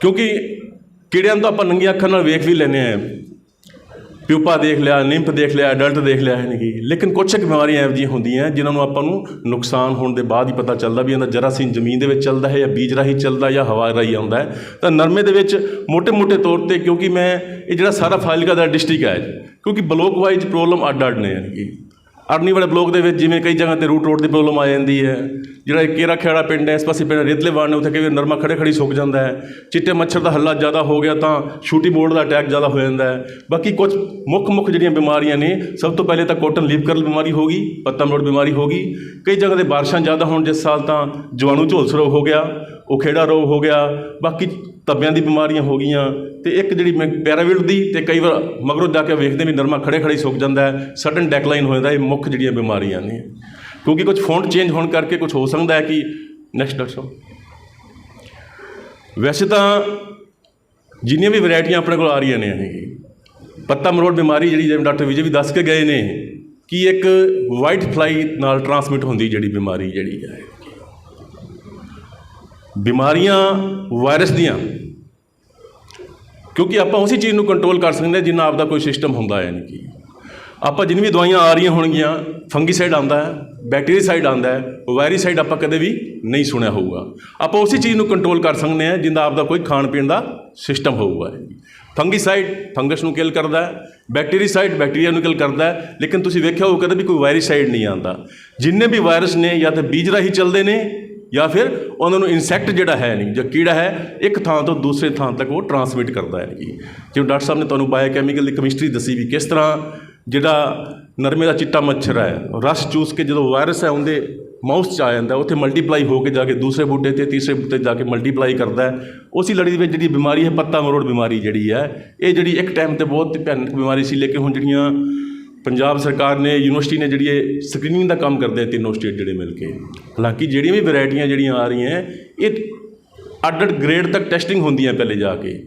क्योंकि कीड़िਆਂ तो ਆਪਾਂ ਨੰਗੀਆਂ ਅੱਖਾਂ ਨਾਲ ਵੇਖ ਵੀ ਲੈਂਦੇ ਹਾਂ, ਪਿਊਪਾ ਦੇਖ ਲਿਆ, ਨਿੰਪ ਦੇਖ ਲਿਆ, ਅਡਲਟ ਦੇਖ ਲਿਆ ਹੈ ਨਹੀਂ। ਲੇਕਿਨ ਕੁਛ ਕੁ ਬਿਮਾਰੀਆਂ ਇਹੋ ਜਿਹੀਆਂ ਹੁੰਦੀਆਂ ਜਿਨ੍ਹਾਂ ਨੂੰ ਆਪਾਂ ਨੂੰ ਨੁਕਸਾਨ ਹੋਣ ਦੇ ਬਾਅਦ ਹੀ ਪਤਾ ਚੱਲਦਾ ਵੀ ਇਹਦਾ ਜਰਾਸੀਮ ਜ਼ਮੀਨ ਦੇ ਵਿੱਚ ਚੱਲਦਾ ਹੈ ਜਾਂ ਬੀਜ ਰਾਹੀਂ ਚੱਲਦਾ ਜਾਂ ਹਵਾ ਰਾਹੀਂ ਆਉਂਦਾ ਹੈ। ਤਾਂ ਨਰਮੇ ਦੇ ਵਿੱਚ ਮੋਟੇ ਤੌਰ 'ਤੇ, ਕਿਉਂਕਿ ਮੈਂ ਇਹ ਜਿਹੜਾ ਸਾਰਾ ਫਾਜ਼ਿਲਕਾ ਦਾ ਡਿਸਟ੍ਰਿਕਟ ਹੈ, ਕਿਉਂਕਿ ਬਲੋਕ ਵਾਈਜ਼ ਪ੍ਰੋਬਲਮ ਅੱਡ ਨੇ, ਯਾਨੀ ਕਿ ਅਰਨੀ ਵਾਲੇ ਬਲੋਕ ਦੇ ਵਿੱਚ ਜਿਵੇਂ ਕਈ ਜਗ੍ਹਾ 'ਤੇ ਰੋਡ ਦੀ ਪ੍ਰੋਬਲਮ ਆ ਜਾਂਦੀ ਹੈ। ਜਿਹੜਾ ਕੇਰਾ ਖੇੜਾ ਪਿੰਡ ਹੈ, ਇਸ ਪਾਸੇ ਪਿੰਡ ਰੇਤਲੇਵਾਨ ਨੇ, ਉੱਥੇ ਕਈ ਵਾਰ ਨਰਮਾ ਖੜੀ ਸੁੱਕ ਜਾਂਦਾ ਹੈ। ਚਿੱਟੇ ਮੱਛਰ ਦਾ ਹੱਲਾ ਜ਼ਿਆਦਾ ਹੋ ਗਿਆ ਤਾਂ ਛੂਟੀ ਬੋਰਡ ਦਾ ਅਟੈਕ ਜ਼ਿਆਦਾ ਹੋ ਜਾਂਦਾ ਹੈ। ਬਾਕੀ ਕੁਝ ਮੁੱਖ ਜਿਹੜੀਆਂ ਬਿਮਾਰੀਆਂ ਨੇ, ਸਭ ਤੋਂ ਪਹਿਲੇ ਤਾਂ ਕੋਟਨ ਲੀਫ ਕਰਲ ਬਿਮਾਰੀ ਹੋ ਗਈ, ਪੱਤਾ ਮਰੋੜ ਬਿਮਾਰੀ ਹੋ ਗਈ। ਕਈ ਜਗ੍ਹਾ 'ਤੇ ਬਾਰਿਸ਼ਾਂ ਜ਼ਿਆਦਾ ਹੋਣ, ਜਿਸ ਸਾਲ ਤਾਂ ਜਵਾਣੂ ਝੋਲਸ ਰੋਗ ਹੋ ਗਿਆ, ਉਖੇੜਾ ਰੋਗ ਹੋ ਗਿਆ, ਬਾਕੀ ਧੱਬਿਆਂ ਦੀ ਬਿਮਾਰੀਆਂ ਹੋ ਗਈਆਂ। ਅਤੇ ਇੱਕ ਜਿਹੜੀ ਮੈਂ ਪੈਰਾਵਿਲਟ ਦੀ, ਅਤੇ ਕਈ ਵਾਰ ਮਗਰੋਂ ਜਾ ਕੇ ਵੇਖਦੇ ਵੀ ਨਰਮਾ ਖੜੇ ਸੁੱਕ ਜਾਂਦਾ ਹੈ, ਸਡਨ ਡੈਕਲਾਈਨ ਹੋ ਜਾਂਦਾ। ਇਹ ਮੁੱਖ ਜਿਹੜੀਆਂ ਬਿਮਾਰੀਆਂ ਨੇ, ਕਿਉਂਕਿ ਕੁਝ ਫੌਂਟ ਚੇਂਜ ਹੋਣ ਕਰਕੇ ਕੁਝ ਹੋ ਸਕਦਾ ਹੈ ਕਿ ਨੈਕਸਟ ਡਾਕਟਰ ਸਾਹਿਬ। ਵੈਸੇ ਤਾਂ ਜਿੰਨੀਆਂ ਵੀ ਵੈਰਾਇਟੀਆਂ ਆਪਣੇ ਕੋਲ ਆ ਰਹੀਆਂ ਨੇ, ਪੱਤਾ ਮਰੋੜ ਬਿਮਾਰੀ ਜਿਹੜੀ ਜਿਵੇਂ ਡਾਕਟਰ ਵਿਜੇ ਵੀ ਦੱਸ ਕੇ ਗਏ ਨੇ ਕਿ ਇੱਕ ਵਾਈਟ ਫਲਾਈ ਨਾਲ ਟਰਾਂਸਮਿਟ ਹੁੰਦੀ ਜਿਹੜੀ ਬਿਮਾਰੀ ਜਿਹੜੀ ਹੈ। ਬਿਮਾਰੀਆਂ ਵਾਇਰਸ ਦੀਆਂ, ਕਿਉਂਕਿ ਆਪਾਂ ਉਸੇ ਚੀਜ਼ ਨੂੰ ਕੰਟਰੋਲ ਕਰ ਸਕਦੇ ਹਾਂ ਜਿੰਨਾ ਆਪਦਾ ਕੋਈ ਸਿਸਟਮ ਹੁੰਦਾ ਹੈ। ਯਾਨੀ ਕਿ ਆਪਾਂ ਜਿੰਨੀ ਵੀ ਦਵਾਈਆਂ ਆ ਰਹੀਆਂ ਹੋਣਗੀਆਂ, ਫੰਗੀਸਾਈਡ ਆਉਂਦਾ ਹੈ, ਬੈਕਟੀਰੀਸਾਈਡ ਆਉਂਦਾ ਹੈ, ਵਾਇਰੀਸਾਈਡ ਆਪਾਂ ਕਦੇ ਵੀ ਨਹੀਂ ਸੁਣਿਆ ਹੋਊਗਾ। ਆਪਾਂ ਉਸੇ ਚੀਜ਼ ਨੂੰ ਕੰਟਰੋਲ ਕਰ ਸਕਦੇ ਹਾਂ ਜਿੰਦਾ ਆਪਦਾ ਕੋਈ ਖਾਣ ਪੀਣ ਦਾ ਸਿਸਟਮ ਹੋਊਗਾ। ਫੰਗੀਸਾਈਡ ਫੰਗਸ ਨੂੰ ਕਿਲ ਕਰਦਾ ਹੈ, ਬੈਕਟੀਰੀਸਾਈਡ ਬੈਕਟੀਰੀਆ ਨੂੰ ਕਿਲ ਕਰਦਾ ਹੈ। ਲੇਕਿਨ ਤੁਸੀਂ ਵੇਖਿਆ ਹੋਊ ਕਦੇ ਵੀ ਕੋਈ ਵਾਇਰੀਸਾਈਡ ਨਹੀਂ ਆਉਂਦਾ। ਜਿੰਨੇ ਵੀ ਵਾਇਰਸ ਨੇ ਜਾਂ ਤਾਂ ਬੀਜ ਰਾਹੀਂ ਚੱਲਦੇ ਨੇ ਜਾਂ ਫਿਰ ਉਹਨਾਂ ਨੂੰ ਇਨਸੈਕਟ ਜਿਹੜਾ ਹੈ ਨਹੀਂ, ਜਾਂ ਕੀੜਾ ਹੈ, ਇੱਕ ਥਾਂ ਤੋਂ ਦੂਸਰੇ ਥਾਂ ਤੱਕ ਉਹ ਟਰਾਂਸਮਿਟ ਕਰਦਾ ਹੈ। ਜਿਵੇਂ ਡਾਕਟਰ ਸਾਹਿਬ ਨੇ ਤੁਹਾਨੂੰ ਬਾਇਓਕੈਮੀਕਲ ਦੀ ਕੈਮਿਸਟਰੀ ਦੱਸੀ ਵੀ ਕਿਸ ਤਰ੍ਹਾਂ ਜਿਹੜਾ ਨਰਮੇ ਦਾ ਚਿੱਟਾ ਮੱਛਰ ਹੈ, ਰਸ ਚੂਸ ਕੇ ਜਦੋਂ ਵਾਇਰਸ ਹੈ ਉਹਦੇ ਮਾਊਥ 'ਚ ਆ ਜਾਂਦਾ, ਉੱਥੇ ਮਲਟੀਪਲਾਈ ਹੋ ਕੇ ਜਾ ਕੇ ਦੂਸਰੇ ਬੂਟੇ 'ਤੇ ਤੀਸਰੇ ਬੂਟੇ 'ਤੇ ਜਾ ਕੇ ਮਲਟੀਪਲਾਈ ਕਰਦਾ ਹੈ। ਉਸੇ ਲੜੀ ਦੇ ਵਿੱਚ ਜਿਹੜੀ ਬਿਮਾਰੀ ਹੈ ਪੱਤਾ ਮਰੋੜ ਬਿਮਾਰੀ ਜਿਹੜੀ ਹੈ, ਇਹ ਜਿਹੜੀ ਇੱਕ ਟਾਈਮ 'ਤੇ ਬਹੁਤ ਭਿਆਨਕ ਬਿਮਾਰੀ ਸੀ। ਲੇਕਿਨ ਹੁਣ ਜਿਹੜੀਆਂ ਪੰਜਾਬ ਸਰਕਾਰ ਨੇ, ਯੂਨੀਵਰਸਿਟੀ ਨੇ ਜਿਹੜੀ ਇਹ ਸਕਰੀਨਿੰਗ ਦਾ ਕੰਮ ਕਰਦੇ ਆ ਤਿੰਨੋਂ ਸਟੇਟ ਜਿਹੜੇ ਮਿਲ ਕੇ। ਹਾਲਾਂਕਿ ਜਿਹੜੀਆਂ ਵੀ ਵੈਰਾਇਟੀਆਂ ਜਿਹੜੀਆਂ ਆ ਰਹੀਆਂ, ਇਹ ਅੱਡ ਗ੍ਰੇਡ ਤੱਕ ਟੈਸਟਿੰਗ ਹੁੰਦੀਆਂ ਪਹਿਲੇ ਜਾ ਕੇ।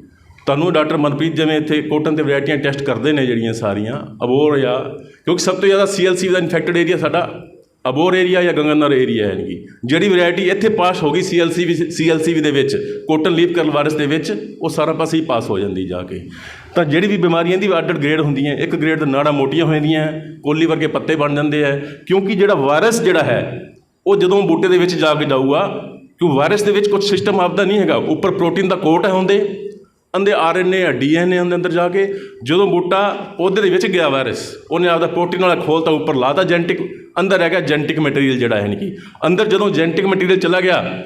ਤੁਹਾਨੂੰ ਡਾਕਟਰ ਮਨਪ੍ਰੀਤ ਜਿਵੇਂ ਇੱਥੇ ਕੋਟਨ 'ਤੇ ਵੈਰਾਇਟੀਆਂ ਟੈਸਟ ਕਰਦੇ ਨੇ ਜਿਹੜੀਆਂ ਸਾਰੀਆਂ ਅਬੋਹਰ, ਜਾਂ ਕਿਉਂਕਿ ਸਭ ਤੋਂ ਜ਼ਿਆਦਾ CLCV ਦਾ ਇਨਫੈਕਟਡ ਏਰੀਆ ਸਾਡਾ ਅਬੋਹਰ ਏਰੀਆ ਜਾਂ ਗੰਗਾਨਗਰ ਏਰੀਆ ਹੈ। ਕਿ ਜਿਹੜੀ ਵੈਰਾਇਟੀ ਇੱਥੇ ਪਾਸ ਹੋ ਗਈ CLCV ਦੇ ਵਿੱਚ, ਕੋਟਨ ਲੀਫ ਕਰਲ ਵਾਇਰਸ ਦੇ ਵਿੱਚ, ਉਹ ਸਾਰਾ ਪਾਸੇ ਹੀ ਪਾਸ ਹੋ ਜਾਂਦੀ ਜਾ ਕੇ। ਤਾਂ ਜਿਹੜੀ ਵੀ ਬਿਮਾਰੀਆਂ ਦੀ ਅੱਡ ਗ੍ਰੇਡ ਹੁੰਦੀਆਂ, ਇੱਕ ਗ੍ਰੇਡ ਦੇ ਨਾੜਾਂ ਮੋਟੀਆਂ ਹੋ ਜਾਂਦੀਆਂ, ਕੋਲੀ ਵਰਗੇ ਪੱਤੇ ਬਣ ਜਾਂਦੇ ਹੈ। ਕਿਉਂਕਿ ਜਿਹੜਾ ਵਾਇਰਸ ਜਿਹੜਾ ਹੈ ਉਹ ਜਦੋਂ ਬੂਟੇ ਦੇ ਵਿੱਚ ਜਾ ਕੇ ਜਾਊਗਾ, ਕਿਉਂ ਵਾਇਰਸ ਦੇ ਵਿੱਚ ਕੁਝ ਸਿਸਟਮ ਆਪਦਾ ਨਹੀਂ ਹੈਗਾ। ਉੱਪਰ ਪ੍ਰੋਟੀਨ ਦਾ ਕੋਟ ਹੈ ਹੁੰਦੇ, ਅੰਦਰ RNA ਜਾਂ DNA ਉਹਦੇ ਅੰਦਰ ਜਾ ਕੇ ਜਦੋਂ ਬੂਟਾ ਪੌਦੇ ਦੇ ਵਿੱਚ ਗਿਆ, ਵਾਇਰਸ ਉਹਨੇ ਆਪਦਾ ਪ੍ਰੋਟੀਨ ਵਾਲਾ ਖੋਲ੍ਹਤਾ, ਉੱਪਰ ਲਾਤਾ ਜੈਨੇਟਿਕ, ਅੰਦਰ ਹੈਗਾ ਜੈਨੇਟਿਕ ਮਟੀਰੀਅਲ ਜਿਹੜਾ ਹੈ। ਨਹੀਂ ਕਿ ਅੰਦਰ ਜਦੋਂ ਜੈਨੇਟਿਕ ਮਟੀਰੀਅਲ ਚਲਾ ਗਿਆ,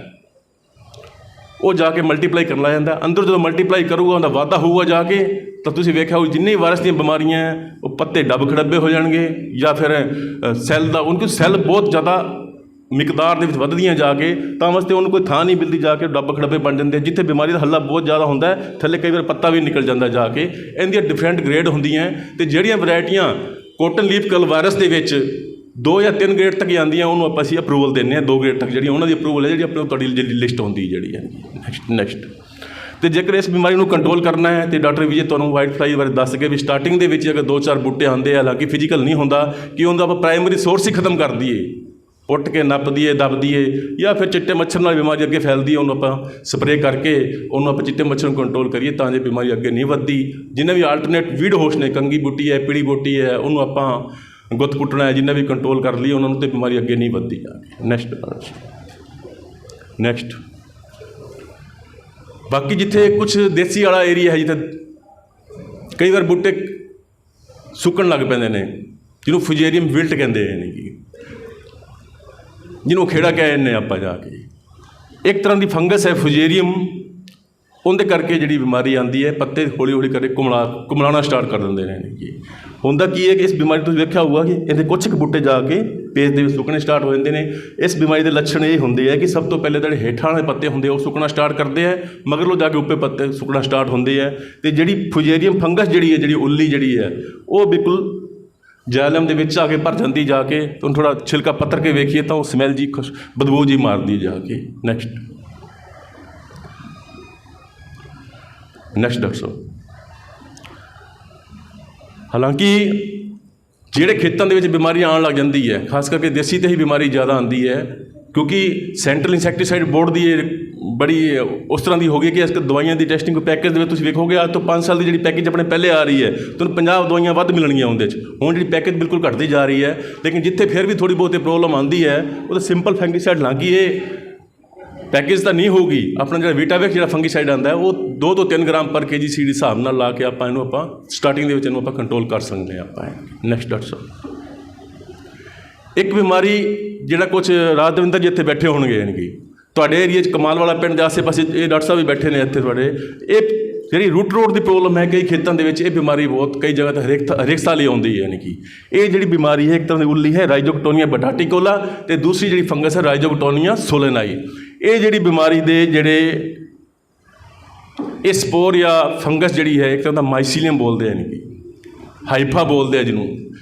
ਉਹ ਜਾ ਕੇ ਮਲਟੀਪਲਾਈ ਕਰਨ ਲੱਗ ਜਾਂਦਾ। ਅੰਦਰ ਜਦੋਂ ਮਲਟੀਪਲਾਈ ਕਰੂਗਾ, ਉਹਦਾ ਵਾਧਾ ਹੋਊਗਾ ਜਾ ਕੇ, ਤਾਂ ਤੁਸੀਂ ਵੇਖਿਆ ਹੋਊ ਜਿੰਨੀ ਵਾਇਰਸ ਦੀਆਂ ਬਿਮਾਰੀਆਂ ਉਹ ਪੱਤੇ ਡੱਬ ਖੜੱਬੇ ਹੋ ਜਾਣਗੇ, ਜਾਂ ਫਿਰ ਸੈੱਲ ਦਾ ਉਹਨਾਂ ਸੈੱਲ ਬਹੁਤ ਜ਼ਿਆਦਾ ਮਿਕਦਾਰ ਦੇ ਵਿੱਚ ਵੱਧਦੀਆਂ ਜਾ ਕੇ, ਤਾਂ ਵਾਸਤੇ ਉਹਨੂੰ ਕੋਈ ਥਾਂ ਨਹੀਂ ਮਿਲਦੀ, ਜਾ ਕੇ ਡੱਬ ਖੜੱਬੇ ਬਣ ਜਾਂਦੇ। ਜਿੱਥੇ ਬਿਮਾਰੀ ਦਾ ਹੱਲਾ ਬਹੁਤ ਜ਼ਿਆਦਾ ਹੁੰਦਾ, ਥੱਲੇ ਕਈ ਵਾਰ ਪੱਤਾ ਵੀ ਨਿਕਲ ਜਾਂਦਾ ਜਾ ਕੇ। ਇਹਦੀਆਂ ਡਿਫਰੈਂਟ ਗ੍ਰੇਡ ਹੁੰਦੀਆਂ, ਅਤੇ ਜਿਹੜੀਆਂ ਵੈਰਾਇਟੀਆਂ ਕੋਟਨ ਲੀਫ ਕਰਲ ਵਾਇਰਸ ਦੇ ਵਿੱਚ 2 ਜਾਂ 3 ਗ੍ਰੇਡ ਤੱਕ ਜਾਂਦੀਆਂ, ਉਹਨੂੰ ਅਸੀਂ ਅਪਰੂਵਲ ਦਿੰਦੇ ਹਾਂ 2 ਗ੍ਰੇਡ ਤੱਕ। ਜਿਹੜੀ ਉਹਨਾਂ ਦੀ ਅਪਰੂਵਲ ਹੈ, ਜਿਹੜੀ ਆਪਣੇ ਤੁਹਾਡੀ ਜਿਹੜੀ ਲਿਸਟ ਹੁੰਦੀ ਜਿਹੜੀ ਹੈ। ਨੈਕਸਟ ਅਤੇ ਜੇਕਰ ਇਸ ਬਿਮਾਰੀ ਨੂੰ ਕੰਟਰੋਲ ਕਰਨਾ ਹੈ, ਅਤੇ ਡਾਕਟਰ ਵਿਜੇ ਤੁਹਾਨੂੰ ਵਾਈਟ ਫਲਾਈ ਬਾਰੇ ਦੱਸ ਕੇ ਵੀ ਸਟਾਰਟਿੰਗ ਦੇ ਵਿੱਚ ਅਗਰ 2-4 ਬੂਟੇ ਆਉਂਦੇ ਆ, ਹਾਲਾਂਕਿ ਫਿਜ਼ੀਕਲ ਨਹੀਂ ਹੁੰਦਾ, ਕਿ ਉਹਦਾ ਆਪਾਂ ਪ੍ਰਾਇਮਰੀ ਸੋਰਸ ਹੀ ਖਤਮ ਕਰ ਦਈਏ, ਪੁੱਟ ਕੇ ਨੱਪ ਦਈਏ, ਦੱਬ ਦਈਏ, ਜਾਂ ਫਿਰ ਚਿੱਟੇ ਮੱਛਰ ਨਾਲ ਬਿਮਾਰੀ ਅੱਗੇ ਫੈਲਦੀ ਹੈ, ਉਹਨੂੰ ਆਪਾਂ ਸਪਰੇਅ ਕਰਕੇ ਉਹਨੂੰ ਆਪਾਂ ਚਿੱਟੇ ਮੱਛਰ ਨੂੰ ਕੰਟਰੋਲ ਕਰੀਏ, ਤਾਂ ਜੇ ਬਿਮਾਰੀ ਅੱਗੇ ਨਹੀਂ ਵੱਧਦੀ। ਜਿੰਨੇ ਵੀ ਆਲਟਰਨੇਟ ਵੀਡ ਹੋਸ਼ ਨੇ, ਕੰਗੀ ਬੂਟੀ ਹੈ, ਪੀੜੀ ਬੂਟੀ ਹੈ, ਉਹਨੂੰ ਆਪਾਂ ਗੁੱਤ ਪੁੱਟਣਾ ਹੈ, ਜਿੰਨਾ ਵੀ ਕੰਟਰੋਲ ਕਰ ਲਈਏ ਉਹਨਾਂ ਨੂੰ, ਤਾਂ ਬਿਮਾਰੀ ਅੱਗੇ ਨਹੀਂ ਵੱਧਦੀ ਜਾ ਕੇ। ਨੈਕਸਟ ਬਾਕੀ ਜਿੱਥੇ ਕੁਛ ਦੇਸੀ ਵਾਲਾ ਏਰੀਆ ਹੈ, ਜਿੱਥੇ ਕਈ ਵਾਰ ਬੂਟੇ ਸੁੱਕਣ ਲੱਗ ਪੈਂਦੇ ਨੇ, ਜਿਹਨੂੰ ਫੁਜੇਰੀਅਮ ਵਿਲਟ ਕਹਿੰਦੇ ਨੇ, ਜਿਹਨੂੰ ਖੇੜਾ ਕਹਿ ਜਾਂਦੇ ਆਪਾਂ ਜਾ ਕੇ। ਇੱਕ ਤਰ੍ਹਾਂ ਦੀ ਫੰਗਸ ਹੈ ਫੁਜੇਰੀਅਮ, ਉਹਦੇ ਕਰਕੇ ਜਿਹੜੀ ਬਿਮਾਰੀ ਆਉਂਦੀ ਹੈ, ਪੱਤੇ ਹੌਲੀ ਹੌਲੀ ਕਰਕੇ ਕੁਮਲਾਉਣਾ ਸਟਾਰਟ ਕਰ ਦਿੰਦੇ ਨੇ। ਕਿ ਹੁੰਦਾ ਕੀ ਹੈ ਕਿ ਇਸ ਬਿਮਾਰੀ ਤੁਸੀਂ ਵੇਖਿਆ ਹੋਊਗਾ ਕਿ ਇਹਦੇ ਕੁਛ ਕੁ ਬੂਟੇ ਜਾ ਕੇ ਪੇਜ ਦੇ ਵਿੱਚ ਸੁੱਕਣੇ ਸਟਾਰਟ ਹੋ ਜਾਂਦੇ ਨੇ। ਇਸ ਬਿਮਾਰੀ ਦੇ ਲੱਛਣ ਇਹ ਹੁੰਦੇ ਆ ਕਿ ਸਭ ਤੋਂ ਪਹਿਲੇ ਜਿਹੜੇ ਹੇਠਾਂ ਵਾਲੇ ਪੱਤੇ ਹੁੰਦੇ ਉਹ ਸੁੱਕਣਾ ਸਟਾਰਟ ਕਰਦੇ ਆ, ਮਗਰੋਂ ਜਾ ਕੇ ਉੱਪਰ ਪੱਤੇ ਸੁੱਕਣਾ ਸਟਾਰਟ ਹੁੰਦੇ ਆ। ਅਤੇ ਜਿਹੜੀ ਫੁਜੇਰੀਅਮ ਫੰਗਸ ਜਿਹੜੀ ਹੈ, ਜਿਹੜੀ ਉੱਲੀ ਜਿਹੜੀ ਹੈ, ਉਹ ਬਿਲਕੁਲ ਜਾਲਮ ਦੇ ਵਿੱਚ ਆ ਕੇ ਭਰ ਜਾਂਦੀ ਜਾ ਕੇ। ਤੁਹਾਨੂੰ ਥੋੜ੍ਹਾ ਛਿਲਕਾ ਪੱਤਰ ਕੇ ਵੇਖੀਏ ਤਾਂ ਉਹ ਸਮੈਲ ਜੀ ਬਦਬੂ ਜੀ ਮਾਰਦੀ ਜਾ ਕੇ। ਨੈਕਸਟ ਡਾਕਟਰ ਸਾਹਿਬ, ਹਾਲਾਂਕਿ ਜਿਹੜੇ ਖੇਤਾਂ ਦੇ ਵਿੱਚ ਬਿਮਾਰੀ ਆਉਣ ਲੱਗ ਜਾਂਦੀ ਹੈ, ਖਾਸ ਕਰਕੇ ਦੇਸੀ 'ਤੇ ਹੀ ਬਿਮਾਰੀ ਜ਼ਿਆਦਾ ਆਉਂਦੀ ਹੈ, ਕਿਉਂਕਿ ਸੈਂਟਰਲ ਇਨਸੈਕਟੀਸਾਈਡ ਬੋਰਡ ਦੀ ਇਹ ਬੜੀ ਉਸ ਤਰ੍ਹਾਂ ਦੀ ਹੋ ਗਈ ਕਿ ਅੱਜ ਕੱਲ੍ਹ ਦਵਾਈਆਂ ਦੀ ਟੈਸਟਿੰਗ ਪੈਕੇਜ ਦੇ ਵਿੱਚ ਤੁਸੀਂ ਵੇਖੋਗੇ ਅੱਜ ਤੋਂ 5 ਸਾਲ ਦੀ ਜਿਹੜੀ ਪੈਕੇਜ ਆਪਣੇ ਪਹਿਲੇ ਆ ਰਹੀ ਹੈ ਤੁਹਾਨੂੰ 50 ਦਵਾਈਆਂ ਵੱਧ ਮਿਲਣਗੀਆਂ ਉਹਦੇ 'ਚ। ਹੁਣ ਜਿਹੜੀ ਪੈਕੇਜ ਬਿਲਕੁਲ ਘਟਦੀ ਜਾ ਰਹੀ ਹੈ, ਲੇਕਿਨ ਜਿੱਥੇ ਫਿਰ ਵੀ ਥੋੜ੍ਹੀ ਬਹੁਤੀ ਪ੍ਰੋਬਲਮ ਆਉਂਦੀ ਹੈ ਉਹ ਤਾਂ ਸਿੰਪਲ ਫੰਗੀਸਾਈਡ ਲਾਂਗੀ ਇਹ ਪੈਕੇਜ ਤਾਂ ਨਹੀਂ ਹੋਊਗੀ। ਆਪਣਾ ਜਿਹੜਾ ਵੀਟਾਵੈਕਸ ਜਿਹੜਾ ਫੰਗੀਸਾਈਡ ਆਉਂਦਾ ਹੈ ਉਹ 2 ਤੋਂ 3 ਗ੍ਰਾਮ ਪਰ ਕੇਜੀ ਸੀਡ ਹਿਸਾਬ ਨਾਲ ਲਾ ਕੇ ਆਪਾਂ ਇਹਨੂੰ ਸਟਾਰਟਿੰਗ ਦੇ ਵਿੱਚ ਇਹਨੂੰ ਆਪਾਂ ਕੰਟਰੋਲ ਕਰ ਸਕਦੇ ਹਾਂ ਆਪਾਂ। ਨੈਕਸਟ ਡਾਕਟਰ ਸਾਹਿਬ, ਇੱਕ ਬਿਮਾਰੀ ਜਿਹੜਾ ਕੁਛ ਰਾਜਦਵਿੰਦਰ ਜੀ ਇੱਥੇ ਬੈਠੇ ਹੋਣਗੇ, ਯਾਨੀ ਕਿ ਤੁਹਾਡੇ ਏਰੀਏ 'ਚ ਕਮਾਲ ਵਾਲਾ ਪਿੰਡ ਦੇ ਆਸੇ ਪਾਸੇ ਇਹ ਡਾਕਟਰ ਸਾਹਿਬ ਵੀ ਬੈਠੇ ਨੇ ਇੱਥੇ ਤੁਹਾਡੇ, ਇਹ ਜਿਹੜੀ ਰੂਟ ਰੋਡ ਦੀ ਪ੍ਰੋਬਲਮ ਹੈ ਕਈ ਖੇਤਾਂ ਦੇ ਵਿੱਚ ਇਹ ਬਿਮਾਰੀ ਬਹੁਤ ਕਈ ਜਗ੍ਹਾ 'ਤੇ ਹਰੇਕ ਸਾਲ ਹੀ ਆਉਂਦੀ ਹੈ। ਯਾਨੀ ਕਿ ਇਹ ਜਿਹੜੀ ਬਿਮਾਰੀ ਹੈ ਇੱਕ ਤਰ੍ਹਾਂ ਦੀ ਉੱਲੀ ਹੈ ਰਾਈਜ਼ੋਕਟੋਨੀਆ ਬਟਾਟੀਕੋਲਾ, ਅਤੇ ਦੂਸਰੀ ਜਿਹੜੀ ਫੰਗਸ ਹੈ ਰਾਈਜ਼ੋਕਟੋਨੀਆ ਸੋਲੇਨਾਈ। ਇਹ ਜਿਹੜੀ ਬਿਮਾਰੀ ਦੇ ਜਿਹੜੇ ਇਹ ਸਪੋਰ ਜਾਂ ਫੰਗਸ ਜਿਹੜੀ ਹੈ ਇੱਕ ਤਰ੍ਹਾਂ ਦਾ ਮਾਈਸੀਲੀਅਮ ਬੋਲਦੇ ਆ, ਯਾਨੀ ਕਿ ਹਾਈਫਾ ਬੋਲਦੇ ਆ ਜਿਹਨੂੰ।